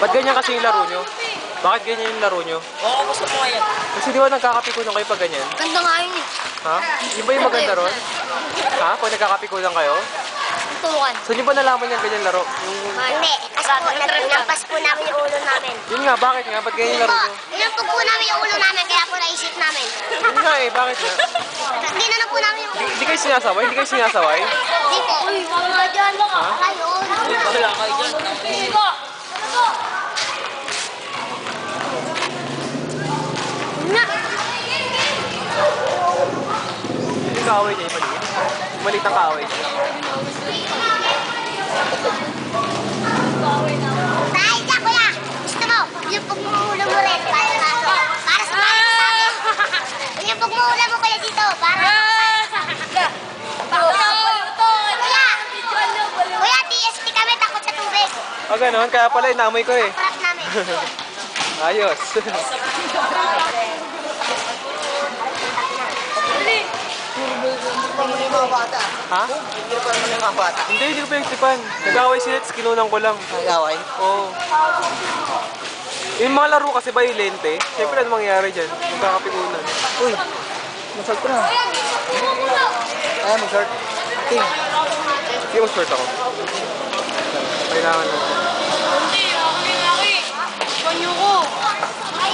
Ba't ganyan kasi yung laro nyo? Bakit ganyan yung laro nyo? Oo, gusto mo yan. Kasi di ba nagkakapikunan kayo pag ganyan? Ganda nga yun eh. Ha? Yung ba yung maganda ron? Ha? Pag nagkakapikunan kayo? Tutukan. So nyo ba nalaman yung ganyan laro? Yung... Hindi, kasi po, nampas po namin yung ulo namin. Yun nga, bakit nga? Ba't ganyan yung laro nyo? Inampog po namin yung ulo namin, kaya po naisip namin. Yun nga eh, bakit nga? Ginano po namin yung ulo. Hindi kayo sinasaway? Hindi kayo sinasaway? Hindi po. Uy, mga dyan. Ha? Ayun. Wala kayo dyan. Nga. Yung kaaway niya, yung maliit. Maliit ang kaaway niya. Dahil dyan, kuya. Gusto mo, yung pagmumulo mo rin. Para sa mga sabi. Yung pagmumulo mo kuya dito. Para Kuya, TSP kami, takot sa tubig. Ah, ganun? Kaya pala, inaamoy ko eh. Trap namin. Ayos. Ha? Hindi ko pinagtipan. Nag-away sila, tapos kinunan ko lang. Nag-away? Oo. Yung mga laro kasi violente, siyempre ano mangyayari dyan? Magkakapikunan. Uy, mag-short ko na. Kaya mag-short. Ting. Hindi mo short ako. Kailangan mo. Hindi, laki. Banyo ko. Ay,